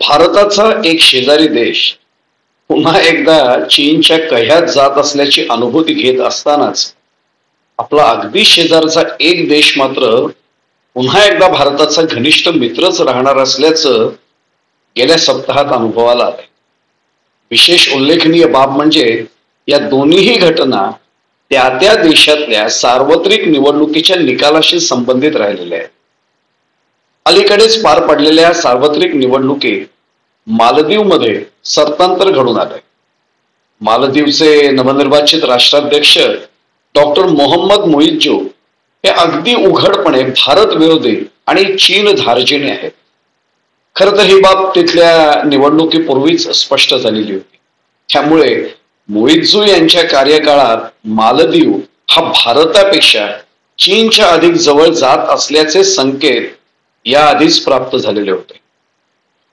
भारताचा एक शेजारी देश पुन्हा एकदा चीनच्या कह्यात जात असल्याची अनुभूती घेत असतानाच आपला अगदी शेजारचा एक देश मात्र पुन्हा एकदा भारताचा घनिष्ठ मित्रच राहणार असल्याचं गेल्या सप्ताहात अनुभवाला आलंय. विशेष उल्लेखनीय बाब म्हणजे या दोन्हीही घटना त्या त्या देशातल्या सार्वत्रिक निवडणुकीच्या निकालाशी संबंधित राहिलेल्या आहेत. अलीकडेच पार पडलेल्या सार्वत्रिक निवडणुकीत मालदीवमध्ये सरतांतर घडून आलंय. मालदीवचे नवनिर्वाचित राष्ट्राध्यक्ष डॉक्टर मोहम्मद मुइज्जू हे अगदी उघडपणे भारत विरोधी आणि चीन धार्जिणे आहेत. खर तर ही बाब तिथल्या निवडणुकीपूर्वीच स्पष्ट झालेली होती. त्यामुळे मुइज्जू यांच्या कार्यकाळात मालदीव हा भारतापेक्षा चीनच्या अधिक जवळ जात असल्याचे संकेत याआधीच प्राप्त झालेले होते.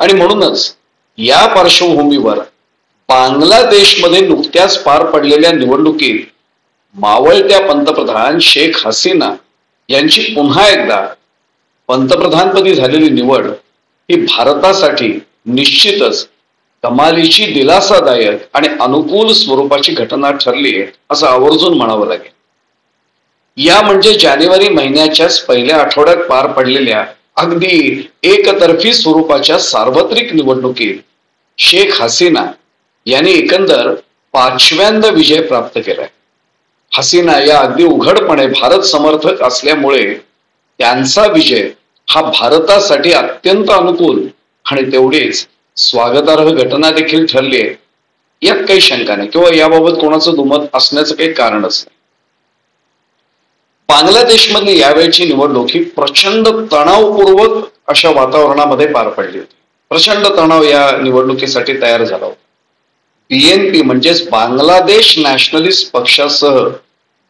आणि म्हणूनच या पार्श्वभूमीवर बांगलादेशमध्ये नुकत्याच पार पडलेल्या निवडणुकीत मावळत्या पंतप्रधान शेख हसीना यांची पुन्हा एकदा पंतप्रधानपदी झालेली निवड ही भारतासाठी निश्चितच कमालीची, दिलासादायक आणि अनुकूल स्वरूपाची घटना ठरली आहे असं आवर्जून म्हणावं लागेल. या म्हणजे जानेवारी महिन्याच्याच पहिल्या आठवड्यात पार पडलेल्या अगदी एकतर्फी स्वरूपाच्या सार्वत्रिक निवडणुकीत शेख हसीना यांनी एकंदर 5व्यांदा विजय प्राप्त केलाय. हसीना या अगदी उघडपणे भारत समर्थक असल्यामुळे त्यांचा विजय हा भारतासाठी अत्यंत अनुकूल आणि तेवढीच स्वागतार्ह घटना देखील ठरली आहे. यात काही शंका नाही किंवा याबाबत कोणाचं दुमत असण्याचं काही कारणच नाही. बांगलादेशमधली यावेळची निवडणूक ही प्रचंड तणावपूर्वक अशा वातावरणामध्ये पार पडली होती. प्रचंड तणाव या निवडणुकीसाठी तयार झाला होता. बीएनपी म्हणजेच बांगलादेश नॅशनलिस्ट पक्षासह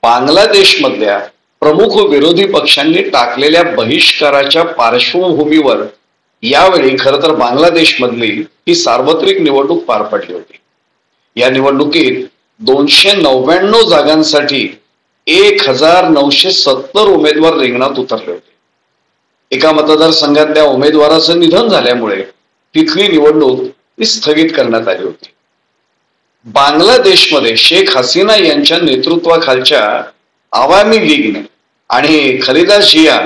बांगलादेशमधल्या प्रमुख विरोधी पक्षांनी टाकलेल्या बहिष्काराच्या पार्श्वभूमीवर यावेळी खरं तर बांगलादेशमधली ही सार्वत्रिक निवडणूक पार पडली होती. या निवडणुकीत 299 जागांसाठी 1970 उमेदवार रिंगणात उतरले होते. एका मतदारसंघातल्या उमेदवाराचं निधन झाल्यामुळे तिथली निवडणूक स्थगित करण्यात आली होती. बांगलादेशमध्ये शेख हसीना यांच्या नेतृत्वाखालच्या आवामी लीगने आणि खलिदा जिया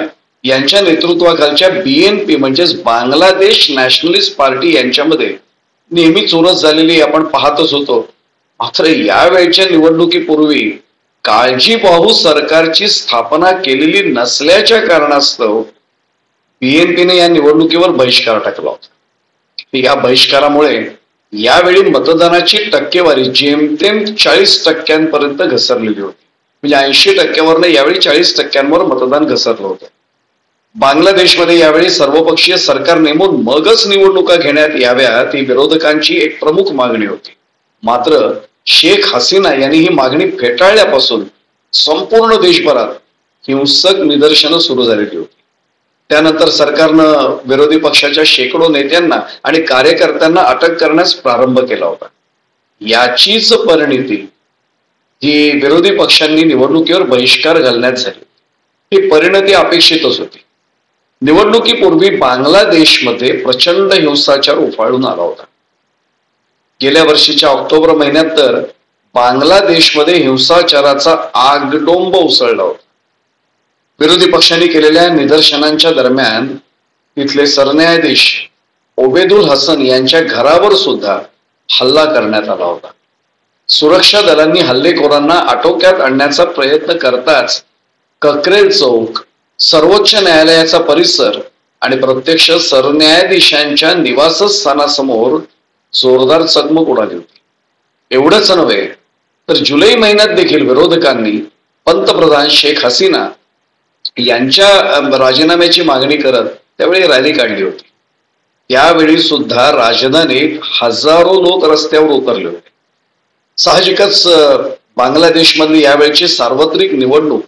यांच्या नेतृत्वाखालच्या बीएनपी म्हणजेच बांगलादेश नॅशनलिस्ट पार्टी यांच्यामध्ये नेहमी चुरस झालेली आपण पाहतच होतो. मात्र यावेळच्या निवडणुकीपूर्वी काळजीवाहू सरकारची स्थापना केलेली नसल्याच्या कारणास्तव बीएनपीने या निवडणुकीवर बहिष्कार टाकला होता. या बहिष्कारामुळे यावेळी मतदानाची टक्केवारी जेमतेम 40% घसरलेली होती. म्हणजे 80%वरनं यावेळी 40%वर मतदान घसरलं होतं. बांगलादेशमध्ये यावेळी सर्वपक्षीय सरकार नेमून मगच निवडणुका घेण्यात याव्यात ही विरोधकांची एक प्रमुख मागणी होती. मात्र शेख हसीना यांनी ही मागणी फेटाळल्यापासून संपूर्ण देशभरात हिंसक निदर्शनं सुरू झालेली होती. त्यानंतर सरकारनं विरोधी पक्षाच्या शेकडो नेत्यांना आणि कार्यकर्त्यांना अटक करण्यास प्रारंभ केला होता. याचीच परिणिती जी विरोधी पक्षांनी निवडणुकीवर बहिष्कार घालण्यात झाली. ही परिणती अपेक्षितच होती. निवडणुकीपूर्वी बांगलादेशमध्ये प्रचंड हिंसाचार उफाळून आला होता. गेल्या वर्षीच्या ऑक्टोबर महिन्यात तर बांगलादेशमध्ये हिंसाचाराचा आगडोंब उसळला होता. विरोधी पक्षांनी केलेल्या निदर्शनांच्या दरम्यान तिथले सरन्यायाधीश ओबेदुल हसन यांच्या घरावर सुद्धा हल्ला करण्यात आला होता. सुरक्षा दलांनी हल्लेखोरांना आटोक्यात आणण्याचा प्रयत्न करताच कक्रेल चौक, सर्वोच्च न्यायालयाचा परिसर आणि प्रत्यक्ष सरन्यायाधीशांच्या निवासस्थानासमोर जोरदार चकमक उडाली होती. एवढंच नव्हे तर जुलै महिन्यात देखील विरोधकांनी पंतप्रधान शेख हसीना यांच्या राजीनाम्याची मागणी करत त्यावेळी रॅली काढली होती. त्यावेळी सुद्धा राजधानीत हजारो लोक रस्त्यावर उतरले होते. साहजिकच बांगलादेशमधली यावेळची सार्वत्रिक निवडणूक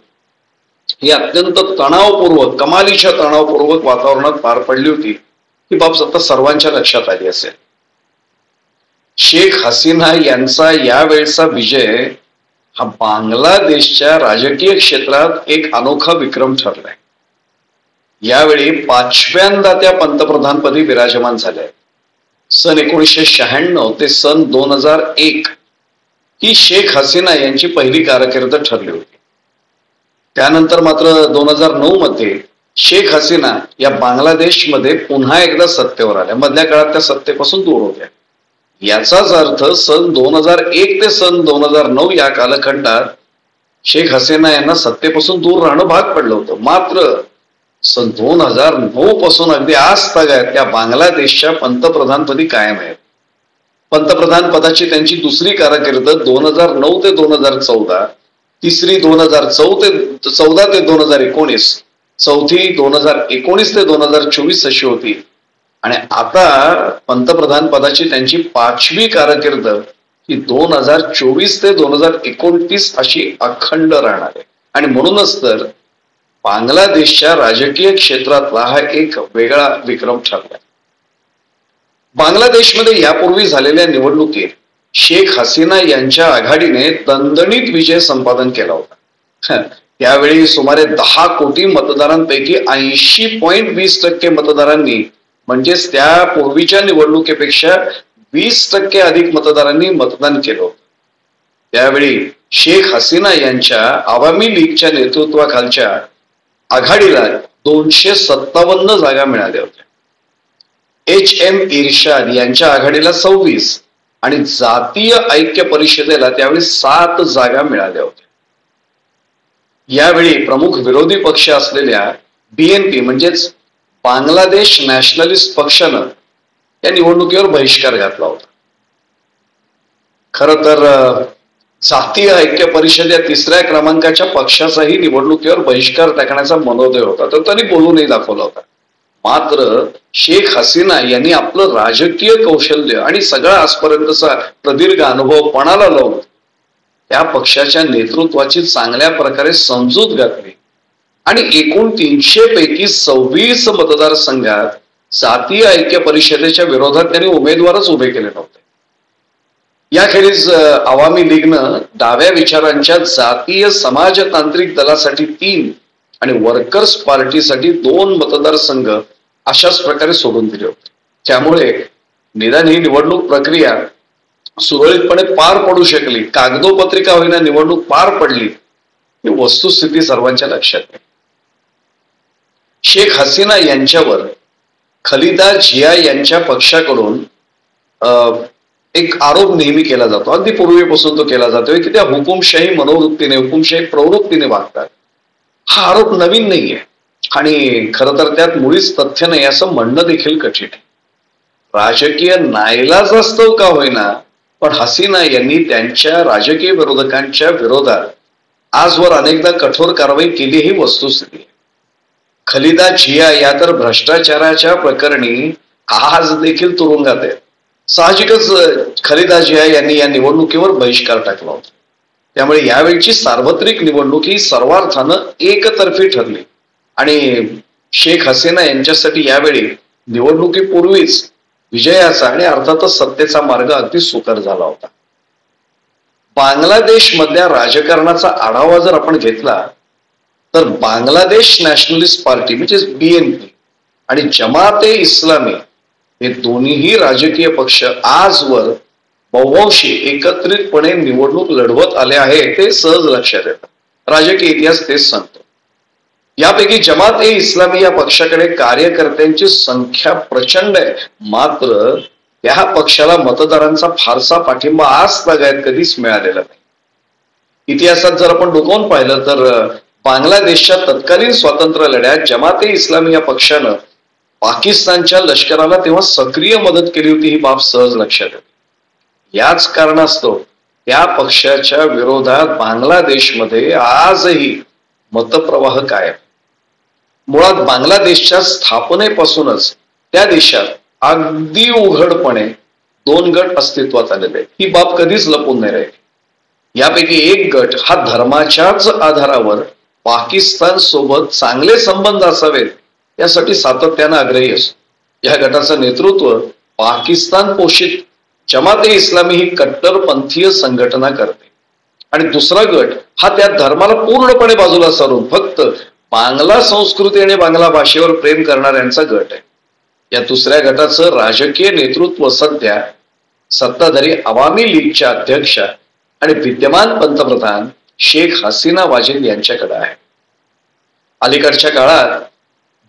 ही अत्यंत तणावपूर्वक, कमालीच्या तणावपूर्वक वातावरणात पार पडली होती. ही बाब आता सर्वांच्या लक्षात आली असेल. शेख हसीना यांचा यावेळचा विजय हा बांगलादेशच्या राजकीय क्षेत्रात एक अनोखा विक्रम ठरलाय. यावेळी 5व्यांदा त्या पंतप्रधानपदी विराजमान झाल्या. सन 1996 ते सन 2001 ही शेख हसीना यांची पहिली कारकीर्द ठरली होती. त्यानंतर मात्र 2009 मध्ये शेख हसीना या बांगलादेशमध्ये पुन्हा एकदा सत्तेवर आल्या. मधल्या काळात त्या सत्तेपासून दूर होत्या. याचाच अर्थ सन 2001 ते सन 2009 या कालखंडात शेख हसीना यांना सत्तेपासून दूर राहणं भाग पडलं होतं. मात्र सन 2009 पासून अगदी आज तागायत त्या बांगलादेशच्या पंतप्रधानपदी कायम आहेत. पंतप्रधान पदाची त्यांची दुसरी कारकीर्द 2009 ते 2014, तिसरी 2014 ते 2019, चौथी 2019 ते 2024 अशी होती. आणि आता पंतप्रधान पदाची त्यांची पाचवी कारकीर्द ही 2024 ते 2029 अशी अखंड राहणार आहे. आणि म्हणूनच तर बांगलादेशच्या राजकीय क्षेत्रातला हा एक वेगळा विक्रम ठरला. बांगलादेशमध्ये यापूर्वी झालेल्या निवडणुकीत शेख हसीना यांच्या आघाडीने दणदणीत विजय संपादन केला होता. त्यावेळी सुमारे 10 कोटी मतदारांपैकी 80.20% मतदारांनी, म्हणजेच त्या पूर्वीच्या निवडणुकीपेक्षा 20% अधिक मतदारांनी मतदान केलं होतं. त्यावेळी शेख हसीना यांच्या आवामी लीगच्या नेतृत्वाखालच्या आघाडीला 257 जागा मिळाल्या होत्या. HM इर्शाद यांच्या आघाडीला 26 आणि जातीय ऐक्य परिषदेला त्यावेळी 7 जागा मिळाल्या होत्या. यावेळी प्रमुख विरोधी पक्ष असलेल्या BNP म्हणजेच बांगलादेश नॅशनलिस्ट पक्षानं या निवडणुकीवर बहिष्कार घातला होता. खर तर जातीय ऐक्य परिषद या 3ऱ्या क्रमांकाच्या पक्षाचाही निवडणुकीवर बहिष्कार टाकण्याचा मनोदय होता, तर त्यांनी बोलूनही दाखवला होता. मात्र शेख हसीना यांनी आपलं राजकीय कौशल्य आणि सगळा आजपर्यंतचा प्रदीर्घ अनुभव पणाला लावून त्या पक्षाच्या नेतृत्वाची चांगल्या प्रकारे समजूत घातली आणि एकूण 300 पैकी 26 मतदारसंघात जातीय ऐक्य परिषदेच्या विरोधात त्यांनी उमेदवारच उभे केले नव्हते. याखेरीज आवामी लीगनं डाव्या विचारांच्या जातीय समाजतांत्रिक दलासाठी 3 आणि वर्कर्स पार्टीसाठी 2 मतदारसंघ अशाच प्रकारे सोडून दिले होते. त्यामुळे निदान ही निवडणूक प्रक्रिया सुरळीतपणे पार पडू शकली, कागदोपत्रिका होईना निवडणूक पार पडली, ही वस्तुस्थिती सर्वांच्या लक्षात आहे. शेख हसीना यांच्यावर खलिदा जिया यांच्या पक्षाकडून एक आरोप नेहमी केला जातो, अगदी पूर्वीपासून तो केला जातोय की त्या हुकुमशाही मनोवृत्तीने, हुकुमशाही प्रवृत्तीने वागतात. हा आरोप नवीन नाहीये आणि खरं तर त्यात मुळीच तथ्य नाही असं म्हणणं देखील कठीण आहे. राजकीय नाईलाजास्तव का होईना, पण हसीना यांनी त्यांच्या राजकीय विरोधकांच्या विरोधात आजवर अनेकदा कठोर कारवाई केली ही वस्तुस्थिती आहे. खलिदा जिया या तर भ्रष्टाचाराच्या प्रकरणी आज देखील तुरुंगात आहेत. साहजिकच खलिदा जिया यांनी या निवडणुकीवर बहिष्कार टाकला होता. त्यामुळे यावेळची सार्वत्रिक निवडणूक ही सर्वार्थानं एकतर्फी ठरली आणि शेख हसीना यांच्यासाठी यावेळी निवडणुकीपूर्वीच विजयाचा आणि अर्थातच सत्तेचा मार्ग अगदी सुकर झाला होता. बांगलादेशमधल्या राजकारणाचा आढावा जर आपण घेतला तर बांगलादेश नॅशनलिस्ट पार्टी म्हणजेच BNP आणि जमाते इस्लामी हे दोन्हीही राजकीय पक्ष आजवर बहुअंशी एकत्रितपणे निवडणूक लढवत आले आहे ते सहज लक्षात येतं. राजकीय इतिहास तेच सांगतो. यापैकी जमात ए इस्लामी या पक्षाकडे कार्यकर्त्यांची संख्या प्रचंड आहे, मात्र या पक्षाला मतदारांचा फारसा पाठिंबा आज तागायत कधीच मिळालेला नाही. इतिहासात जर आपण डोकावून पाहिलं तर बांगलादेशच्या तत्कालीन स्वातंत्र्य लढ्यात जमात ए इस्लामी या पक्षानं पाकिस्तानच्या लष्कराला तेव्हा सक्रिय मदत केली होती, ही बाब सहज लक्षात येते. याच कारणास्तव त्या पक्षाच्या विरोधात बांगलादेशमध्ये आजही मतप्रवाह कायम. मुळात बांगलादेशच्या स्थापनेपासूनच त्या देशात अगदी उघडपणे 2 गट अस्तित्वात आलेले आहेत. ही बाब कधीच लपून नाही राहिली. यापैकी एक गट हा धर्माच्याच आधारावर पाकिस्तान सोबत चांगले संबंध असावेत यासाठी सातत्यानं आग्रही असतो. या गटाचं नेतृत्व पाकिस्तान पोषित जमात ए इस्लामी ही कट्टरपंथीय संघटना करते आणि दुसरा गट हा त्या धर्माला पूर्णपणे बाजूला सारून फक्त बांगला संस्कृती आणि बांगला भाषेवर प्रेम करणाऱ्यांचा गट आहे. या दुसऱ्या गटाचं राजकीय नेतृत्व सध्या सत्ताधारी अवामी लीगच्या अध्यक्षा आणि विद्यमान पंतप्रधान शेख हसीना वाजेद यांच्याकडे आहे. अलीकडच्या काळात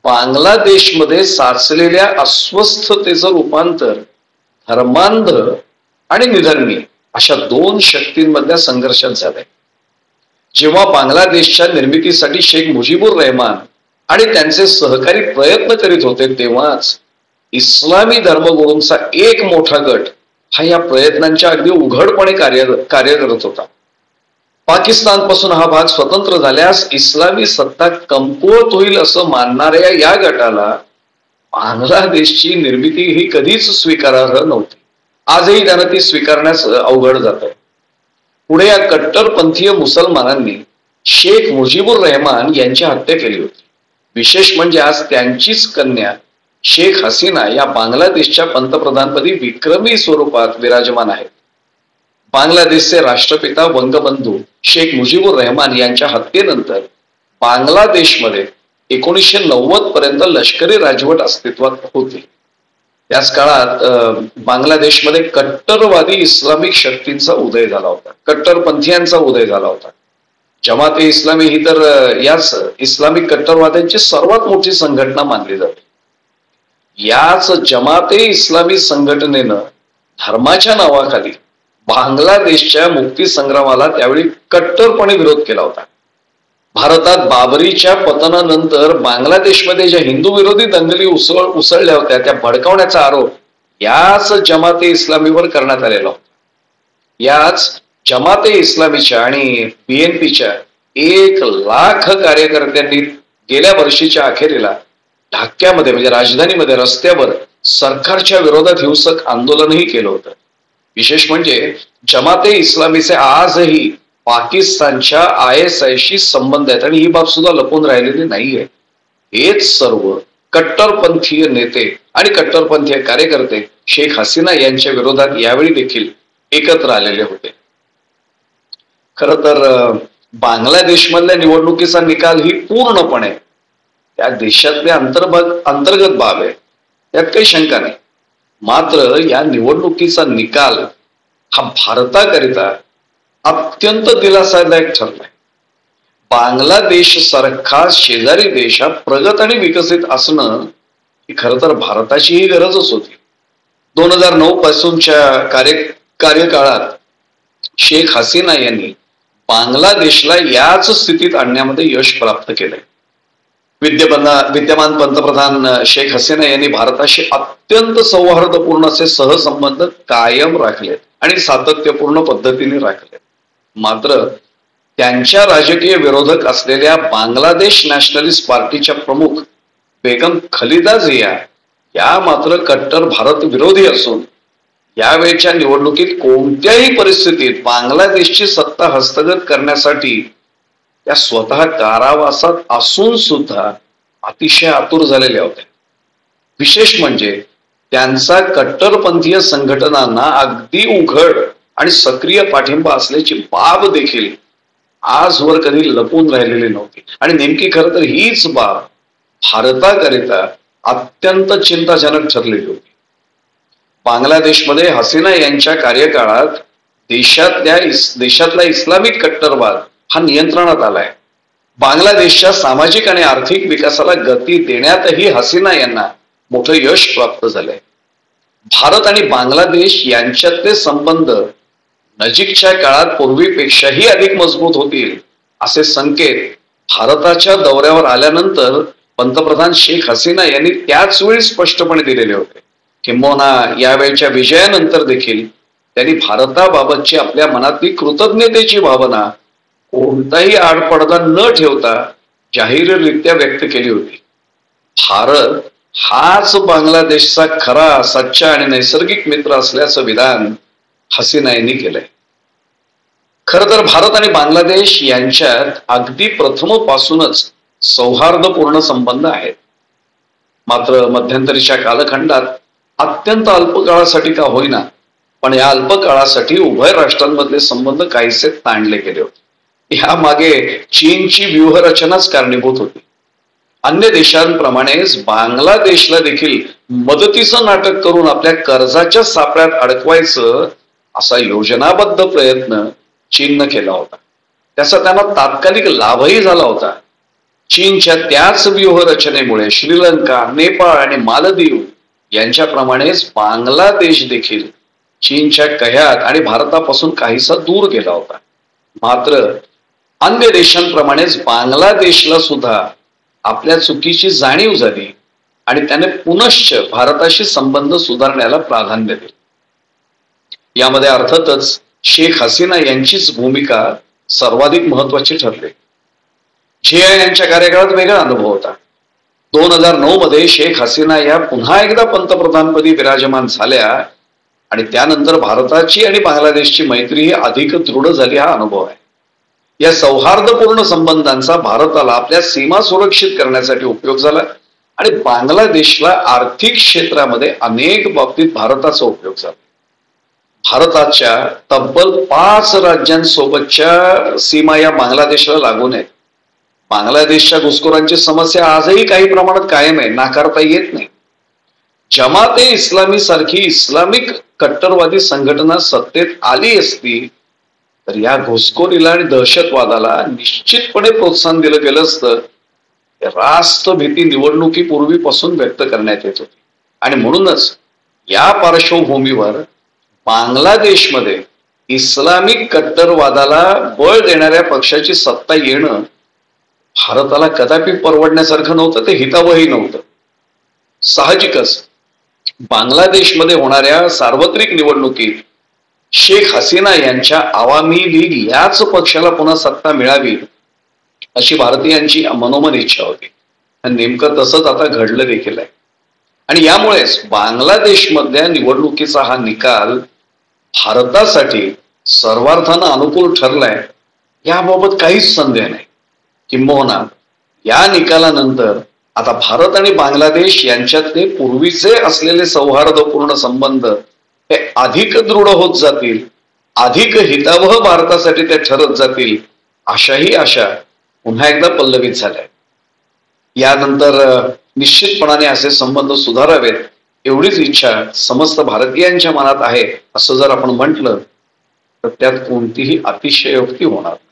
बांगलादेशमध्ये साचलेल्या अस्वस्थतेचं रूपांतर धर्मांध आणि निधर्मी अशा दोन शक्तींमधल्या संघर्षात झालंय. जेव्हा बांगलादेशच्या निर्मितीसाठी शेख मुजीबुर रहमान आणि त्यांचे सहकारी प्रयत्न करीत होते, तेव्हाच इस्लामी धर्मगुरूंचा एक मोठा गट हा या प्रयत्नांच्या अगदी उघडपणे कार्य करत होता. पाकिस्तानपासून हा भाग स्वतंत्र झाल्यास इस्लामी सत्ता कमकुवत होईल असं मानणाऱ्या या गटाला बांगलादेशची निर्मिती ही कधीच स्वीकारार्ह नव्हती. आजही त्यांना ती स्वीकारण्यास अवघड जात आहे. पुढे या कट्टरपंथीय मुसलमानांनी शेख मुजीबुर रहमान यांची हत्या केली होती. विशेष म्हणजे आज त्यांचीच कन्या शेख हसीना या बांगलादेशच्या पंतप्रधानपदी विक्रमी स्वरूपात विराजमान आहेत. बांगलादेशचे राष्ट्रपिता वंगबंधू शेख मुजीबुर रहमान यांच्या हत्येनंतर बांगलादेशमध्ये 1990 पर्यंत लष्करी राजवट अस्तित्वात होती. त्याच काळात बांगलादेशमध्ये कट्टरवादी इस्लामिक शक्तींचा उदय झाला होता, कट्टरपंथीयांचा उदय झाला होता. जमाते इस्लामी ही तर याच इस्लामिक कट्टरवाद्यांची सर्वात मोठी संघटना मानली जाते. याच जमाते इस्लामी संघटनेनं धर्माच्या नावाखाली बांगलादेशच्या मुक्ती संग्रामाला त्यावेळी कट्टरपणे विरोध केला होता. भारतात बाबरीच्या पतनानंतर बांगलादेशमध्ये ज्या हिंदू विरोधी दंगली उसळल्या होत्या त्या भडकावण्याचा आरोप याच जमाते इस्लामीवर करण्यात आलेला होता. याच जमाते इस्लामीच्या आणि BNPच्या 1,00,000 कार्यकर्त्यांनी गेल्या वर्षीच्या अखेरीला ढाक्यामध्ये म्हणजे राजधानीमध्ये रस्त्यावर सरकारच्या विरोधात हिंसक आंदोलनही केलं होतं. विशेष म्हणजे जमाते इस्लामीचे आजही पाकिस्तानच्या ISIशी संबंध आहेत आणि ही बाब सुद्धा लपून राहिलेली नाहीये. हेच सर्व कट्टरपंथीय नेते आणि कट्टरपंथीय कार्यकर्ते शेख हसीना यांच्या विरोधात यावेळी देखील एकत्र आलेले होते. खर तर बांगलादेशमधल्या निवडणुकीचा निकाल ही पूर्णपणे त्या देशातल्या अंतर्गत बाब आहे, त्यात काही शंका नाही. मात्र या निवडणुकीचा निकाल हा भारताकरिता अत्यंत दिलासादायक ठरलाय. बांगलादेश सारखा शेजारी देश हा प्रगत आणि विकसित असणं ही खरं तर भारताची ही गरजच होती. 2009 पासूनच्या कार्यकाळात शेख हसीना यांनी बांगलादेशला याच स्थितीत आणण्यामध्ये यश प्राप्त केलंय. विद्यमान पंतप्रधान शेख हसीना यांनी भारताशी अत्यंत सौहार्दपूर्ण असे सहसंबंध कायम राखलेत आणि सातत्यपूर्ण पद्धतीने राखलेत. मात्र त्यांच्या राजकीय विरोधक असलेल्या बांगलादेश नॅशनलिस्ट पार्टीच्या प्रमुख बेगम खलिदा जिया या मात्र कट्टर भारत विरोधी असून यावेळच्या निवडणुकीत कोणत्याही परिस्थितीत बांगलादेशची सत्ता हस्तगत करण्यासाठी त्या स्वतः कारावासात असून सुद्धा अतिशय आतुर झालेल्या होत्या. विशेष म्हणजे त्यांचा कट्टरपंथीय संघटनांना अगदी उघड आणि सक्रिय पाठिंबा असल्याची बाब देखील आजवर कधी लपून राहिलेली नव्हती. आणि नेमकी खरं तर हीच बाब भारताकरिता अत्यंत चिंताजनक ठरलेली होती. बांगलादेशमध्ये हसीना यांच्या कार्यकाळात देशातला इस्लामिक कट्टरवाद हा नियंत्रणात आलाय. बांगलादेशच्या सामाजिक आणि आर्थिक विकासाला गती देण्यातही हसीना यांना मोठं यश प्राप्त झालंय. भारत आणि बांगलादेश यांच्यातले संबंध नजीकच्या काळात पूर्वीपेक्षाही अधिक मजबूत होतील असे संकेत भारताच्या दौऱ्यावर आल्यानंतर पंतप्रधान शेख हसीना यांनी त्याच वेळी स्पष्टपणे दिलेले होते. किंबहुना यावेळच्या विजयानंतर देखील त्यांनी भारताबाबतची आपल्या मनातली कृतज्ञतेची भावना कोणताही आडपडदा न ठेवता जाहीररित्या व्यक्त केली होती. भारत हाच बांगलादेशचा खरा, सच्चा आणि नैसर्गिक मित्र असल्याचं विधान हसीना यांनी केलंय. खर तर भारत आणि बांगलादेश यांच्यात अगदी प्रथमपासूनच सौहार्दपूर्ण संबंध आहेत. मात्र मध्यंतरीच्या कालखंडात अत्यंत अल्प काळासाठी का होईना पण या अल्प काळासाठी उभय राष्ट्रांमधले संबंध काहीसे ताणले गेले होते. यामागे चीनची व्यूहरचनाच कारणीभूत होती. अन्य देशांप्रमाणेच बांगलादेशला देखील मदतीचं नाटक करून आपल्या कर्जाच्या सापळ्यात अडकवायचं असा योजनाबद्ध प्रयत्न चीननं केला होता. त्याचा त्यांना तात्कालिक लाभही झाला होता. चीनच्या त्याच व्यूहरचनेमुळे श्रीलंका, नेपाळ आणि मालदीव यांच्याप्रमाणेच बांगलादेश देखील चीनच्या कह्यात आणि भारतापासून काहीसा दूर गेला होता. मात्र अन्य देशांप्रमाणेच बांगलादेशला सुद्धा आपल्या चुकीची जाणीव झाली आणि त्याने पुनश्च भारताशी संबंध सुधारण्याला प्राधान्य दिले. यामध्ये अर्थातच शेख हसीना यांचीच भूमिका सर्वाधिक महत्वाची ठरली. जिया यांच्या कार्यकाळात वेगळा अनुभव होता. 2009 मध्ये शेख हसीना या पुन्हा एकदा पंतप्रधानपदी विराजमान झाल्या आणि त्यानंतर भारताची आणि बांगलादेशची मैत्री ही अधिक दृढ झाली हा अनुभव आहे. या सौहार्दपूर्ण संबंधांचा भारताला आपल्या सीमा सुरक्षित करण्यासाठी उपयोग झाला आणि बांगलादेशला आर्थिक क्षेत्रामध्ये अनेक बाबतीत भारताचा उपयोग झाला. भारताच्या तब्बल 5 राज्यांसोबतच्या सीमा या बांगलादेशला लागून आहेत. बांगलादेशच्या घुसखोरांची समस्या आजही काही प्रमाणात कायम आहे, नाकारता येत नाही. जमाते इस्लामी सारखी इस्लामिक कट्टरवादी संघटना सत्तेत आली असती तर या घुसखोरीला आणि दहशतवादाला निश्चितपणे प्रोत्साहन दिलं गेलं असतं. रास्त भीती निवडणुकीपूर्वीपासून व्यक्त करण्यात येत होती आणि म्हणूनच या पार्श्वभूमीवर बांगलादेशमध्ये इस्लामिक कट्टरवादाला बळ देणाऱ्या पक्षाची सत्ता येणं भारताला कदापि परवडण्यासारखं नव्हतं, ते हितावही नव्हतं. साहजिकच बांगलादेशमध्ये होणाऱ्या सार्वत्रिक निवडणुकीत शेख हसीना यांच्या आवामी लीग याच पक्षाला पुन्हा सत्ता मिळावी अशी भारतीयांची मनोमन इच्छा होती. नेमकं तसंच आता घडलं देखील आहे आणि यामुळेच बांगलादेशमधल्या निवडणुकीचा हा निकाल भारतासाठी सर्वार्थानं अनुकूल ठरलाय याबाबत काहीच संदेह नाही. किंबहुना या निकालानंतर आता भारत आणि बांगलादेश यांच्यातले पूर्वीचे असलेले सौहार्दपूर्ण संबंध हे अधिक दृढ होत जातील, अधिक हितावह भारतासाठी ते ठरत जातील अशाही आशा पुन्हा एकदा पल्लवित झाल्या. यानंतर निश्चितपणाने असे संबंध सुधारावेत एवढीच इच्छा समस्त भारतीयांच्या मनात आहे असं जर आपण म्हटलं तर त्यात कोणतीही अतिशयोक्ती होणार नाही.